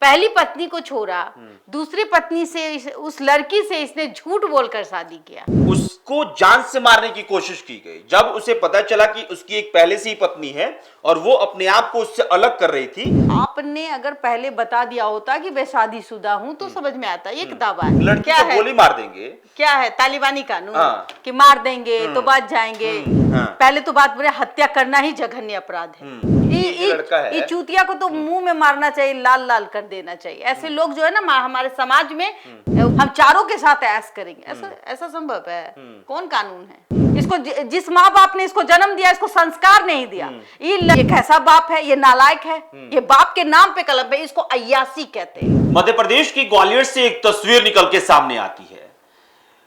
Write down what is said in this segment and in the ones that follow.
पहली पत्नी को छोड़ा, दूसरी पत्नी से, उस लड़की से इसने झूठ बोलकर शादी किया। उसको जान से मारने की कोशिश की गई। जब उसे पता चला कि उसकी एक पहले से ही पत्नी है और वो अपने आप को उससे अलग कर रही थी। आपने अगर पहले बता दिया होता कि मैं शादीशुदा हूं तो समझ में आता। ये किताब है, लड़की क्या को है? गोली मार देंगे। क्या है तालिबानी कानून? हाँ। कि मार देंगे तो बच जाएंगे। हाँ। पहले तो बात बोले, हत्या करना ही जघन्य अपराध है। ये लड़का है, ये चूतिया को तो मुंह में मारना चाहिए, लाल लाल कर देना चाहिए। ऐसे लोग जो है ना हमारे समाज में, हम चारों के साथ ऐश करेंगे, ऐसा संभव है? कौन कानून है? इसको जिस माँ बाप ने इसको जन्म दिया, इसको संस्कार नहीं दिया, ये कैसा बाप है? ये नालायक है। ये बाप के नाम पे कलम है, इसको अय्यासी कहते हैं। मध्य प्रदेश के ग्वालियर से एक तस्वीर निकल के सामने आती है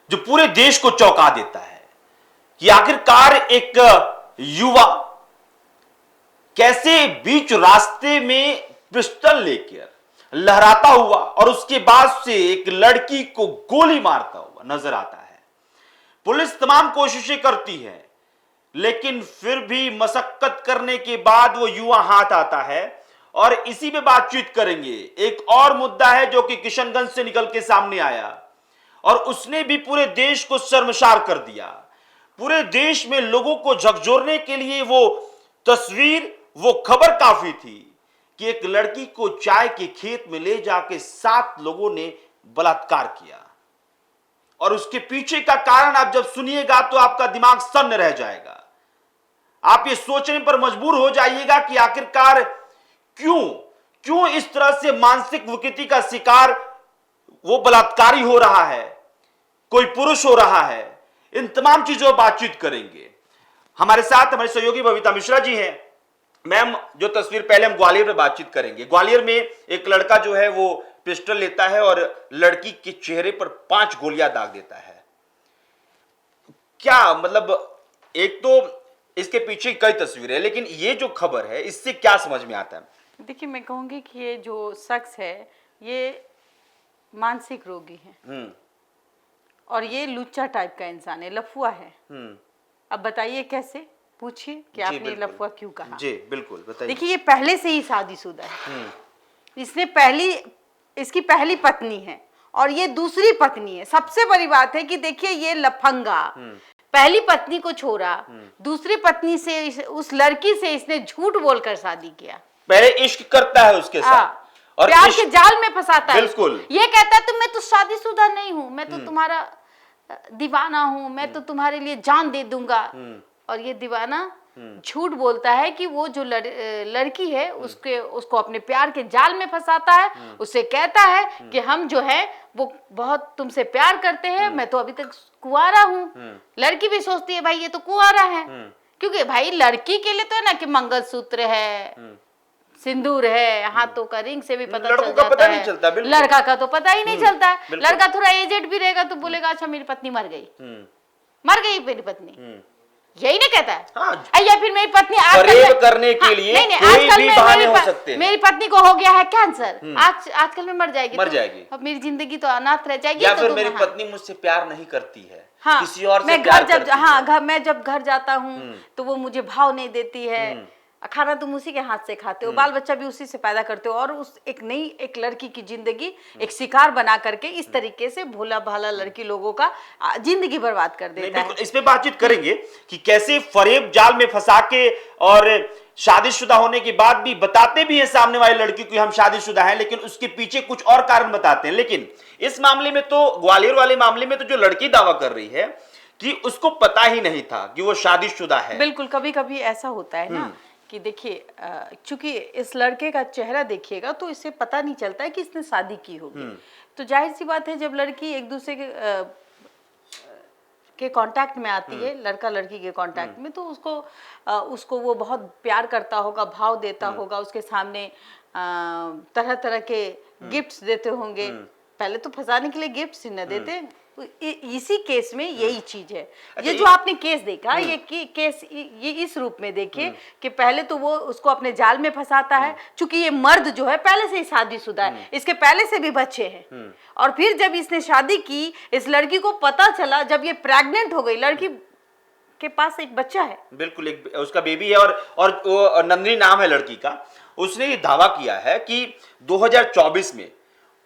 जो पूरे देश को चौंका देता है कि आखिरकार एक युवा कैसे बीच रास्ते में पिस्टल लेकर लहराता हुआ और उसके बाद से एक लड़की को गोली मारता हुआ नजर आता है। पुलिस तमाम कोशिशें करती है, लेकिन फिर भी मशक्कत करने के बाद वो युवा हाथ आता है। और इसी पे बातचीत करेंगे। एक और मुद्दा है जो कि किशनगंज से निकल के सामने आया और उसने भी पूरे देश को शर्मसार कर दिया। पूरे देश में लोगों को झकझोरने के लिए वो तस्वीर, वो खबर काफी थी कि एक लड़की को चाय के खेत में ले जाके 7 लोगों ने बलात्कार किया। और उसके पीछे का कारण आप जब सुनिएगा तो आपका दिमाग सन्न रह जाएगा। आप ये सोचने पर मजबूर हो जाइएगा कि आखिरकार क्यों इस तरह से मानसिक विकृति का शिकार वो बलात्कारी हो रहा है, कोई पुरुष हो रहा है। इन तमाम चीजों पर बातचीत करेंगे। हमारे साथ हमारे सहयोगी बबीता मिश्रा जी हैं। मैम, जो तस्वीर पहले हम ग्वालियर में बातचीत करेंगे। ग्वालियर में एक लड़का जो है वो पिस्टल लेता है और लड़की के चेहरे पर 5 गोलियां दाग देता है। क्या मतलब, एक तो इसके पीछे कई तस्वीरें हैं, लेकिन ये जो खबर है इससे क्या समझ में आता है? देखिए, मैं कहूंगी कि ये जो शख्स है ये मानसिक रोगी है और ये लुच्चा टाइप का इंसान है, लफुआ है। अब बताइए कैसे? पूछिए कि आपने लफुआ क्यों कहा? जी बिल्कुल, बताइए। देखिए, ये पहले से ही शादीशुदा है। इसकी पहली पत्नी है और ये दूसरी पत्नी है। सबसे बड़ी बात है कि देखिए, ये लफंगा पहली पत्नी को छोड़ा, दूसरी पत्नी से, उस लड़की से इसने झूठ बोलकर शादी किया। पहले इश्क करता है उसके साथ और प्यार के जाल में फंसाता है। बिल्कुल। ये कहता है मैं तो शादीशुदा नहीं हूं, मैं तो तुम्हारा दीवाना हूं, मैं तो तुम्हारे लिए जान दे दूंगा। और ये दीवाना झूठ बोलता है कि वो जो लड़की है उसको अपने प्यार के जाल में फंसाता है। उससे कहता है कि हम जो है वो बहुत तुमसे प्यार करते हैं, मैं तो अभी तक कुंवारा हूँ। लड़की भी सोचती है भाई ये तो कुंवारा है, क्योंकि भाई लड़की के लिए तो है ना कि मंगलसूत्र है, सिंदूर है, हाथों का रिंग से भी पता चल जाता है। नहीं चलता, लड़का का तो पता ही नहीं चलता है। लड़का थोड़ा एजेड भी रहेगा तो बोलेगा अच्छा मेरी पत्नी मर गई, मेरी पत्नी, यही ना कहता है। हाँ। या फिर मेरी पत्नी करने के लिए कोई भी बहाने हो सकते हैं। मेरी पत्नी को हो गया है कैंसर, आजकल में मर जाएगी। अब मेरी जिंदगी तो अनाथ रह जाएगी। या फिर मेरी पत्नी मुझसे प्यार नहीं करती है, हाँ, किसी और से प्यार करती है। मैं जब घर जाता हूँ तो वो मुझे भाव नहीं देती है। खाना तुम उसी के हाथ से खाते हो, बाल बच्चा भी उसी से पैदा करते हो, और उस एक लड़की की जिंदगी एक शिकार बना करके इस तरीके से भोला भाला लड़की लोगों का जिंदगी बर्बाद कर देता है। इस पे बातचीत करेंगे कि कैसे फरेब जाल में फंसा के और शादीशुदा होने के बाद भी बताते भी हैं सामने वाली लड़की को हम शादीशुदा हैं, लेकिन उसके पीछे कुछ और कारण बताते हैं। लेकिन इस मामले में तो, ग्वालियर वाले मामले में तो जो लड़की दावा कर रही है कि उसको पता ही नहीं था कि वो शादीशुदा है। बिल्कुल, कभी कभी ऐसा होता है ना कि देखिए, चूंकि इस लड़के का चेहरा देखिएगा तो इससे पता नहीं चलता है कि इसने शादी की होगी। तो जाहिर सी बात है जब लड़की एक दूसरे के कांटेक्ट में आती है, लड़का लड़की के कांटेक्ट में, तो उसको वो बहुत प्यार करता होगा, भाव देता होगा, उसके सामने तरह तरह के गिफ्ट्स देते होंगे। पहले तो फंसाने के लिए गिफ्ट्स ही न देते। इसी केस में यही चीज है। ये जो आपने केस देखा, ये केस ये इस रूप में देखिए कि पहले तो वो उसको अपने जाल में फंसाता है। चूंकि ये मर्द जो है पहले से ही शादीशुदा है, इसके पहले से भी बच्चे हैं। और फिर जब इसने शादी की, इस लड़की को पता चला, जब ये प्रेग्नेंट हो गई, लड़की के पास एक बच्चा है। बिल्कुल, एक उसका बेबी है और वो नंदिनी नाम है लड़की का। उसने ये दावा किया है कि 2024 में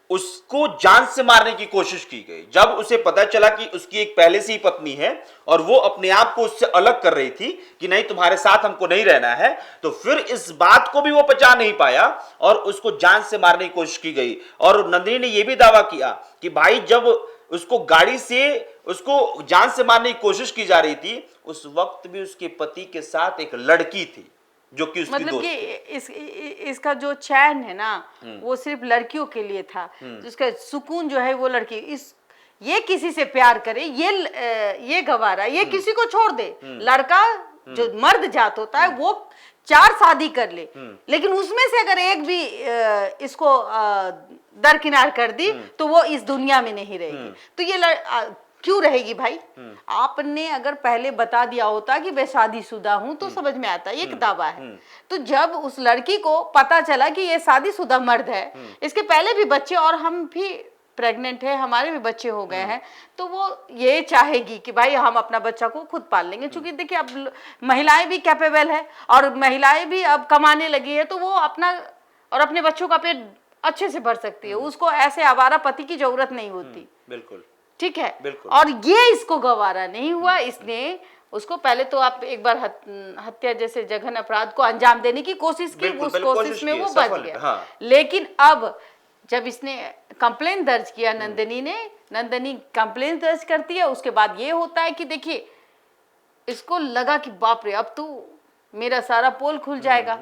उसको जान से मारने की कोशिश की गई। जब उसे पता चला कि उसकी एक पहले से ही पत्नी है और वो अपने आप को उससे अलग कर रही थी कि नहीं तुम्हारे साथ हमको नहीं रहना है, तो फिर इस बात को भी वो पचा नहीं पाया और उसको जान से मारने की कोशिश की गई। और नंदिनी ने यह भी दावा किया कि भाई जब उसको गाड़ी से उसको जान से मारने की कोशिश की जा रही थी, उस वक्त भी उसके पति के साथ एक लड़की थी जो कि उसकी मतलब दोस्त कि इसका जो चैन है ना वो सिर्फ लड़कियों के लिए था, जिसका सुकून जो है वो लड़की ये किसी से प्यार करे, ये गवारा, ये किसी को छोड़ दे। लड़का जो मर्द जात होता है वो 4 शादी कर ले, लेकिन उसमें से अगर एक भी इसको दरकिनार कर दी तो वो इस दुनिया में नहीं रहेगी। तो ये क्यों रहेगी भाई? आपने अगर पहले बता दिया होता कि मैं शादीशुदा हूं तो समझ में आता, ये एक दावा है। तो जब उस लड़की को पता चला कि ये शादीशुदा मर्द है, इसके पहले भी बच्चे और हम भी प्रेग्नेंट है, हमारे भी बच्चे हो गए हैं, तो वो ये चाहेगी कि भाई हम अपना बच्चा को खुद पाल लेंगे। क्योंकि देखिए अब महिलाएं भी कैपेबल है और महिलाएं भी अब कमाने लगी है, तो वो अपना और अपने बच्चों का पेट अच्छे से भर सकती है। उसको ऐसे आवारा पति की जरूरत नहीं होती। बिल्कुल ठीक है। बिल्कुल। और ये इसको गवारा नहीं हुआ, इसने उसको पहले तो आप एक बार हत्या जैसे जघन्य अपराध को अंजाम देने की कोशिश की, उस कोशिश में वो बच गया। हाँ। लेकिन अब जब इसने कंप्लेन दर्ज किया, नंदिनी कंप्लेन दर्ज करती है, उसके बाद ये होता है कि देखिए इसको लगा कि बाप रे अब तो मेरा सारा पोल खुल जाएगा,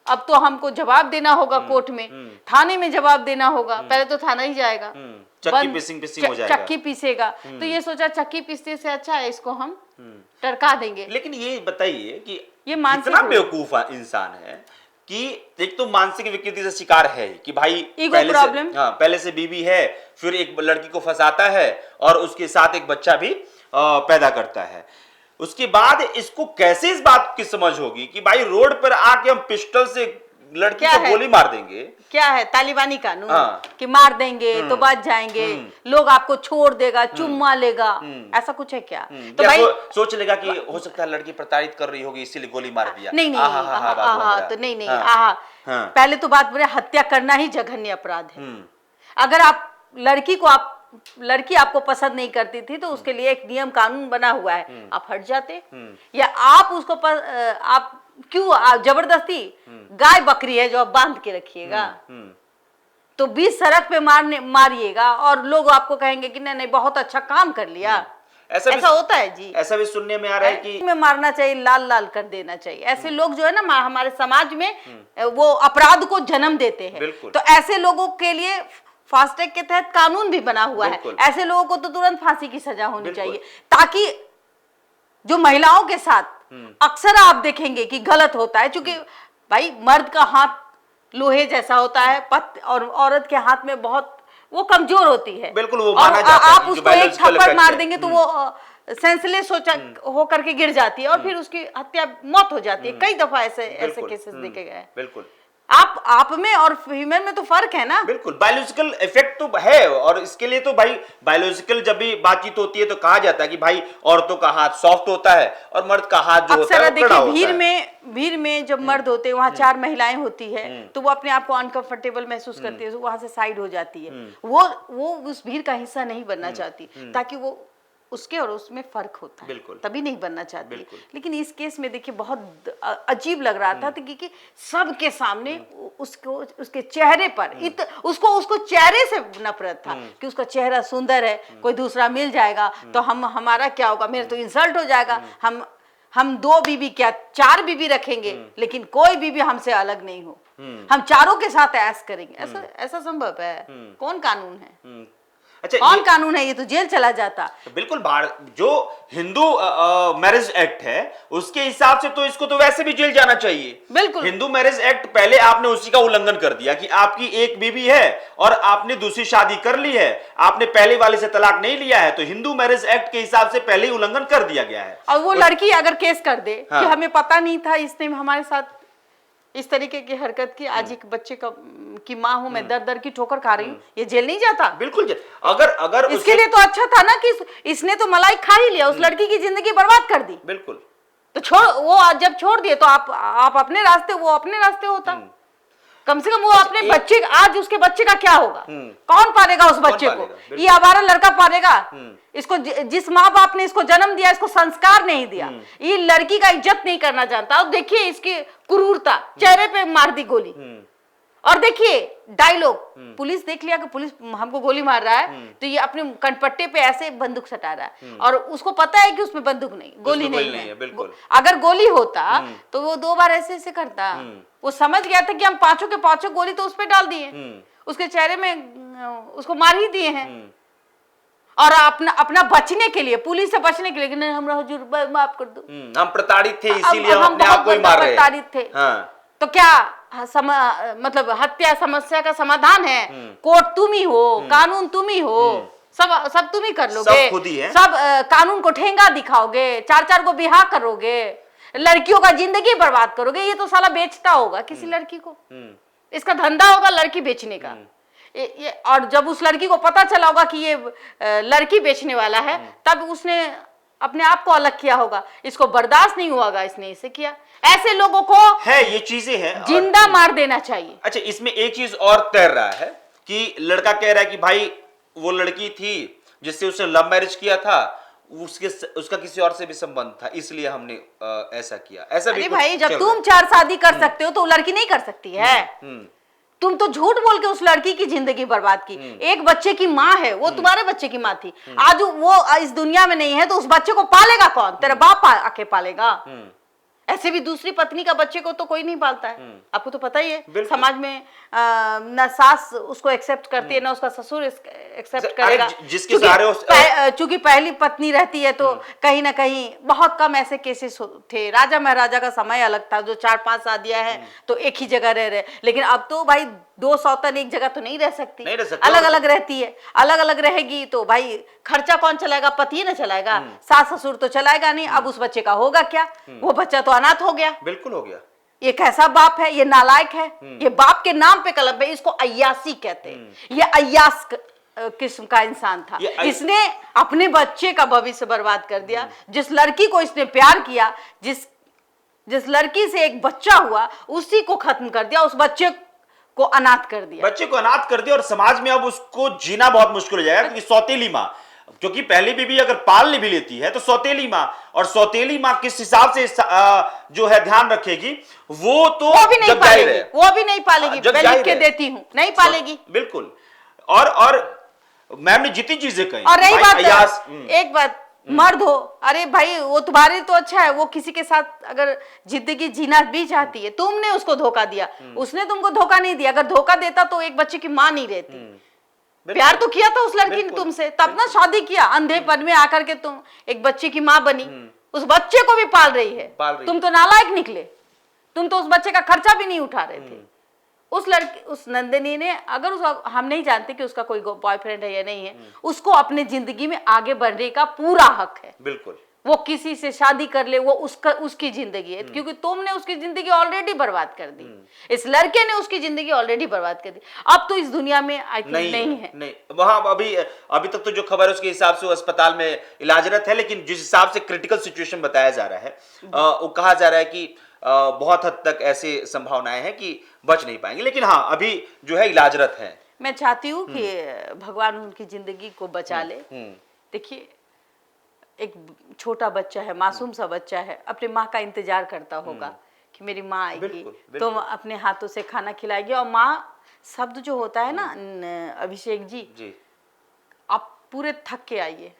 अब तो हमको जवाब देना होगा कोर्ट में, थाने में जवाब देना होगा। पहले तो थाना ही जाएगा, चक्की पीसिंग हो जाएगा, चक्की पीसेगा। तो ये सोचा चक्की पीसने से अच्छा है इसको हम टरका देंगे। लेकिन ये बताइए कि ये मानसिक इतना बेवकूफ इंसान है कि एक तो मानसिक विकृति से शिकार है कि भाई पहले से बीवी है, फिर एक लड़की को फंसाता है और उसके साथ एक बच्चा भी पैदा करता है। उसके बाद इसको कैसे इस बात की समझ होगी कि भाई रोड पर आके हम पिस्टल से लड़की को गोली मार देंगे? क्या है तालिबानी कानून? कि मार देंगे तो बच जाएंगे, लोग आपको छोड़ देगा, चुम्मा लेगा, ऐसा कुछ है क्या? तो भाई सोच लेगा कि हो सकता है लड़की प्रताड़ित कर रही होगी इसीलिए गोली मार दिया। नहीं तो नहीं पहले तो बात बोले हत्या करना ही जघन्य अपराध है। अगर आप लड़की आपको पसंद नहीं करती थी तो उसके लिए एक नियम कानून बना हुआ है, आप हट जाते, या आप उसको आप क्यों जबरदस्ती गाय बकरी है जो आप बांध के रखिएगा, तो बीच सड़क पे मारिएगा और लोग आपको कहेंगे कि नहीं बहुत अच्छा काम कर लिया। ऐसा होता है जी, ऐसा भी सुनने में आ रहा है कि में मारना चाहिए, लाल लाल कर देना चाहिए। ऐसे लोग जो है ना हमारे समाज में वो अपराध को जन्म देते हैं। तो ऐसे लोगों के लिए फास्टैग के तहत कानून भी बना हुआ है, ऐसे लोगों को तो तुरंत फांसी की सजा होनी चाहिए, ताकि जो महिलाओं के साथ अक्सर आप देखेंगे कि गलत होता है। क्योंकि भाई मर्द का हाथ लोहे जैसा होता है और औरत के हाथ में बहुत वो कमजोर होती है। बिल्कुल, वो माना जाता है। आप उसको एक थप्पड़ मार देंगे तो वो सेंसलेस होकर के गिर जाती है और फिर उसकी हत्या मौत हो जाती है। कई दफा ऐसे केसेस देखे गए हैं। बिल्कुल, आप में और फीमेल में तो फर्क है ना। बिल्कुल, बायोलॉजिकल इफेक्ट तो है और इसके लिए तो भाई बायोलॉजिकल जब भी बातचीत होती है तो कहा जाता है कि भाई औरतों का हाथ सॉफ्ट होता है और मर्द का हाथ जो होता है वो कड़ा होता है। भीड़ में जब मर्द होते हैं वहां 4 महिलाएं होती है तो वो अपने आप को अनकंफर्टेबल महसूस करती है, वहां से साइड हो जाती है। वो उस भीड़ का हिस्सा नहीं बनना चाहती, ताकि वो उसके और उसमें फर्क होता है, तभी नहीं बनना चाहती। लेकिन इस केस में देखिए बहुत अजीब लग रहा था कि सबके सामने उसके चेहरे पर उसको चेहरे से नफरत था कि उसका चेहरा सुंदर है, कोई दूसरा मिल जाएगा तो हमारा क्या होगा, मेरा तो इंसल्ट हो जाएगा। हम 2 बीबी क्या 4 बीबी रखेंगे, लेकिन कोई बीबी हमसे अलग नहीं हो, हम चारों के साथ ऐश करेंगे। ऐसा संभव है? कौन कानून है? अच्छा, कौन कानून है? ये तो जेल चला जाता। बिल्कुल, जो हिंदू मैरिज एक्ट है उसके हिसाब से तो इसको तो वैसे भी जेल जाना चाहिए। बिल्कुल, हिंदू मैरिज एक्ट पहले आपने उसी का उल्लंघन कर दिया कि आपकी एक बीवी है और आपने दूसरी शादी कर ली है, आपने पहले वाले से तलाक नहीं लिया है, तो हिंदू मैरिज एक्ट के हिसाब से पहले ही उल्लंघन कर दिया गया है। और वो लड़की अगर केस कर दे कि हमें पता नहीं था इसने हमारे साथ इस तरीके की हरकत की, आज एक बच्चे की माँ हूँ, मैं दर दर की ठोकर खा रही हूँ, ये जेल नहीं जाता? बिल्कुल अगर अगर इसके लिए तो अच्छा था ना कि इसने तो मलाई खा ही लिया, उस लड़की की जिंदगी बर्बाद कर दी। बिल्कुल। तो वो जब छोड़ दिए तो आप अपने रास्ते, वो अपने रास्ते होता। कम से कम वो अपने बच्चे, आज उसके बच्चे का क्या होगा? कौन पालेगा उस बच्चे को? ये आवारा लड़का पालेगा इसको? जिस माँ बाप ने इसको जन्म दिया, इसको संस्कार नहीं दिया, ये लड़की का इज्जत नहीं करना जानता। और देखिए इसकी क्रूरता, चेहरे पे मार दी गोली। और देखिए डायलॉग, पुलिस देख लिया कि पुलिस हमको गोली मार रहा है, तो ये अपने कनपट्टे पे ऐसे बंदूक सटा रहा है, और उसको पता है कि उसमें बंदूक नहीं, गोली नहीं है। बिल्कुल। अगर गोली होता तो वो 2 बार ऐसे ऐसे करता। वो समझ गया था कि हम पांचों के पांचों गोली तो उस पे डाल दिए, उसके चेहरे में उसको मार ही दिए हैं। और अपना बचने के लिए, पुलिस से बचने के लिए कि नहीं हमरा हुजूर माफ कर दो, हम प्रताड़ित थे इसीलिए हम अपने आप को ही मार रहे हैं। प्रताड़ित थे। तो क्या मतलब हत्या समस्या का समाधान है? कोर्ट तुम ही हो, कानून तुम ही हो, सब तुम ही कर लोगे, सब खुद ही है। सब कानून को ठेंगा दिखाओगे, 4-4 को बिहा करोगे, लड़कियों का जिंदगी बर्बाद करोगे। ये तो साला बेचता होगा किसी लड़की को, इसका धंधा होगा लड़की बेचने का। और जब उस लड़की को पता चला होगा कि ये लड़की बेचने वाला है, तब उसने अपने आप को अलग किया होगा, इसको बर्दाश्त नहीं हुआ, इसने इसे किया। ऐसे लोगों को है ये चीजें हैं, जिंदा मार देना चाहिए। अच्छा, इसमें एक चीज और तैर रहा है कि लड़का कह रहा है कि भाई वो लड़की थी जिससे उसने लव मैरिज किया था, उसका किसी और से भी संबंध था, इसलिए हमने ऐसा किया। ऐसा भी भाई जब तुम 4 शादी कर सकते हो तो लड़की नहीं कर सकती है? तुम तो झूठ बोल के उस लड़की की जिंदगी बर्बाद की। एक बच्चे की माँ है, वो तुम्हारे बच्चे की माँ थी, आज वो इस दुनिया में नहीं है, तो उस बच्चे को पालेगा कौन? तेरा बाप आके पालेगा। ऐसे भी दूसरी पत्नी का बच्चे को तो कोई नहीं पालता है, आपको तो पता ही है। समाज में न सास उसको एक्सेप्ट करती है, न उसका ससुर एक्सेप्ट करेगा। चूंकि पहली पत्नी रहती है तो कहीं ना कहीं बहुत कम ऐसे केसेस थे। राजा महाराजा का समय अलग था, जो 4-5 शादियां हैं तो एक ही जगह रह रहे, लेकिन अब तो भाई 2 सौतन एक जगह तो नहीं रह सकती, अलग अलग रहती है। अलग अलग रहेगी तो भाई खर्चा कौन चलाएगा? पति ना चलाएगा, सास ससुर तो चलाएगा नहीं। अब उस बच्चे का होगा क्या? वो बच्चा तो अनाथ हो गया। बिल्कुल हो गया। ये कैसा बाप है? ये नालायक है। ये बाप के नाम पे कलम है, इसको अय्यासी कहते हैं। ये अय्यास किस्म का इंसान था। इसने अपने बच्चे का भविष्य बर्बाद कर दिया। जिस लड़की को इसने प्यार किया, जिस लड़की से एक बच्चा हुआ, उसी को खत्म कर दिया, उस बच्चे को अनाथ कर दिया। बच्चे को अनाथ कर दिया, और समाज में अब उसको जीना बहुत मुश्किल हो जाएगा, क्योंकि सौतेली माँ, क्योंकि पहली बीवी अगर पाल भी लेती है तो सौतेली माँ, और सौतेली माँ किस हिसाब से जो है ध्यान रखेगी, वो भी नहीं पालेगी, वो भी नहीं पालेगी। मैं लिख के देती हूँ, नहीं पालेगी। बिल्कुल। और मैम ने जितनी चीजें कही, और रही बात, एक बात, मर्द हो, अरे भाई वो तुम्हारे तो अच्छा है, वो किसी के साथ अगर जिंदगी जीना भी चाहती है, तुमने उसको धोखा दिया, उसने तुमको धोखा नहीं दिया। अगर धोखा देता तो एक बच्चे की माँ नहीं रहती। प्यार तो किया था उस लड़की ने तुमसे, तब ना शादी किया, अंधेपन में आकर के तुम एक बच्चे की माँ बनी, उस बच्चे को भी पाल रही है। तुम तो नालायक निकले, तुम तो उस बच्चे का खर्चा भी नहीं उठा रहे थे। उस लड़की, उस नंदिनी ने, अगर हम नहीं जानते कि उसका कोई बॉयफ्रेंड है या नहीं है, उसको अपने जिंदगी में आगे बढ़ने का पूरा हक है। बिल्कुल। वो किसी से शादी कर ले, वो उसकी जिंदगी है, क्योंकि तुमने उसकी जिंदगी ऑलरेडी बर्बाद कर दी। इस लड़के ने उसकी जिंदगी ऑलरेडी बर्बाद कर दी। अब तो इस दुनिया में आई थिंक नहीं है। नहीं, वहां अभी तक तो जो खबर है उसके हिसाब से वो अस्पताल में इलाजरत है, लेकिन जिस हिसाब से क्रिटिकल सिचुएशन बताया जा रहा है, वो कहा जा रहा है कि बहुत हद तक ऐसे संभावनाएं हैं कि बच नहीं पाएंगे, लेकिन हाँ अभी जो है इलाजरत है। मैं चाहती हूँ कि भगवान उनकी जिंदगी को बचा ले। देखिए, एक छोटा बच्चा है, मासूम सा बच्चा है, अपनी माँ का इंतजार करता होगा कि मेरी माँ आएगी तो अपने हाथों से खाना खिलाएगी। और माँ शब्द जो होता है ना अभिषेक जी, आप पूरे थक के आइए,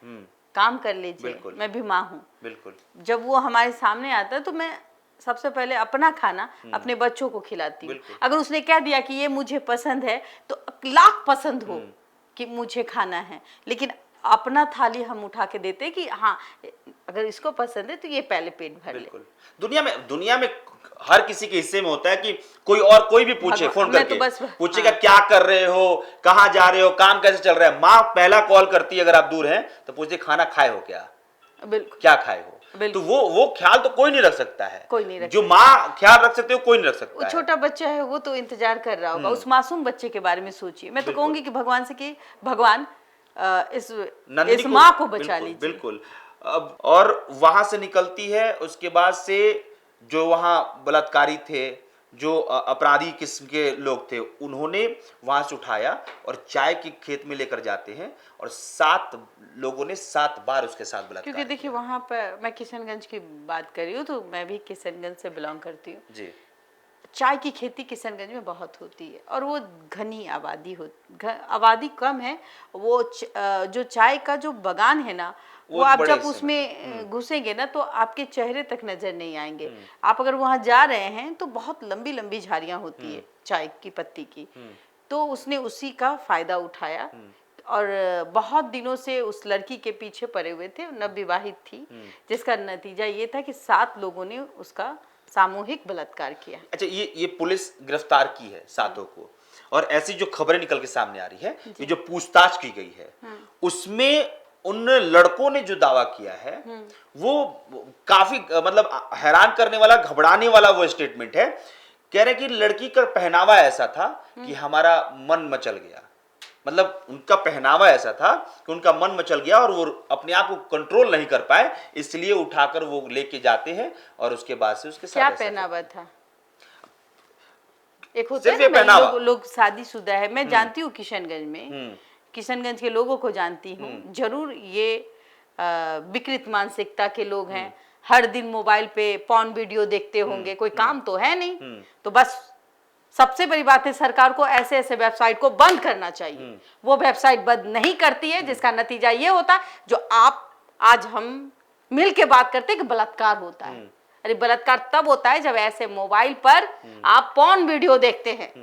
काम कर लीजिए, मैं भी माँ हूँ। बिल्कुल। जब वो हमारे सामने आता है तो मैं सबसे पहले अपना खाना अपने बच्चों को खिलाती हूँ। अगर उसने कह दिया कि ये मुझे पसंद है तो लाख पसंद हो कि मुझे खाना है, लेकिन अपना थाली हम उठा के देते कि हाँ अगर इसको पसंद है तो ये पहले पेट भर ले। दुनिया में हर किसी के हिस्से में होता है कि कोई भी पूछे, फोन करके पूछेगा क्या कर रहे हो, कहाँ जा रहे हो, काम कैसे चल रहा है। माँ पहला कॉल करती है, अगर आप दूर हैं तो पूछते खाना खाए हो क्या, बिल्कुल क्या खाए हो। तो वो ख्याल तो कोई नहीं रख सकता है, कोई नहीं रख जो माँ ख्याल रख सकते हो कोई नहीं रख सकता वो है। छोटा बच्चा है, वो तो इंतजार कर रहा होगा। उस मासूम बच्चे के बारे में सोचिए। मैं तो बिल्कुल। कहूंगी कि भगवान से कि भगवान इस नंदिनी माँ को बचा बिल्कुल, लीजिए। बिल्कुल। अब और वहां से निकलती है, उसके बाद से जो वहां बलात्कारी थे, जो अपराधी किस्म के लोग थे, उन्होंने वहां से उठाया और चाय के खेत में लेकर जाते हैं और 7 लोगों ने 7 बार उसके साथ बलात्कार क्योंकि देखिए वहां पर मैं किशनगंज की बात कर रही हूँ, तो मैं भी किशनगंज से बिलोंग करती हूँ। जी। चाय की खेती किशनगंज में बहुत होती है और वो घनी आबादी आबादी कम है। वो जो चाय का जो बगान है ना, वो आप बड़े जब हिस्से उसमें घुसेंगे ना तो आपके चेहरे तक नजर नहीं आएंगे। आप अगर वहां जा रहे हैं तो बहुत लंबी लंबी झाड़ियां होती है चाय की पत्ती की। तो उसने उसी का फायदा उठाया और बहुत दिनों से उस लड़की के पीछे पड़े हुए थे, नवविवाहित थी, जिसका नतीजा ये था कि 7 लोगों ने उसका सामूहिक बलात्कार किया। अच्छा, ये पुलिस गिरफ्तार की है 7 को, और ऐसी जो खबरें निकल के सामने आ रही है, ये जो पूछताछ की गई है, उसमें उन लड़कों ने जो दावा किया है वो काफी मतलब हैरान करने वाला, घबराने वाला वो स्टेटमेंट है। कह रहे कि लड़की का पहनावा ऐसा था कि हमारा मन मचल गया। मतलब उनका पहनावा ऐसा था कि उनका मन मचल गया और वो अपने आप को कंट्रोल नहीं कर पाए, इसलिए उठाकर वो लेके जाते हैं और उसके बाद से उसके साथ क्या ऐसा पहनावा था? एक होता सिर्फ है ये ना, पहनावा। लोग शादीशुदा है। मैं जानती हूँ किशनगंज में, किशनगंज के लोगों को जानती हूँ। जरूर ये विकृत मानसिकता के लोग हैं। हर दिन मोबाइल पे पॉर्न वीडियो देखते होंगे, कोई काम तो है नहीं। तो बस सबसे बड़ी बात है, सरकार को ऐसे ऐसे वेबसाइट को बंद करना चाहिए। वो वेबसाइट बंद नहीं करती है, जिसका नतीजा ये होता है जो आप आज हम मिल के बात करते हैं कि बलात्कार होता है। अरे बलात्कार तब होता है जब ऐसे मोबाइल पर आप पॉर्न वीडियो देखते हैं।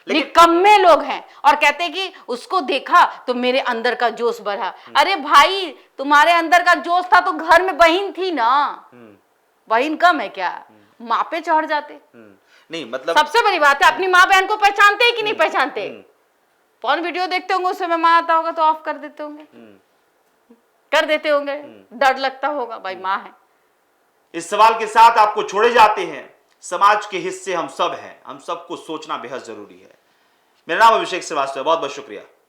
निकम्मे लोग हैं और कहते हैं कि उसको देखा तो मेरे अंदर का जोश बढ़ा। अरे भाई, तुम्हारे अंदर का जोश था तो घर में बहन थी ना, बहन कम है क्या? माँ पे चढ़ जाते। नहीं मतलब सबसे बड़ी बात है, अपनी माँ बहन को पहचानते हैं कि नहीं पहचानते? पॉर्न वीडियो देखते होंगे, उस समय माँ आता होगा तो ऑफ कर देते होंगे, कर देते होंगे, डर लगता होगा, भाई माँ है। इस सवाल के साथ आपको छोड़े जाते हैं। समाज के हिस्से हम सब हैं, हम सबको सोचना बेहद जरूरी है। मेरा नाम अभिषेक श्रीवास्तव है, बहुत बहुत शुक्रिया।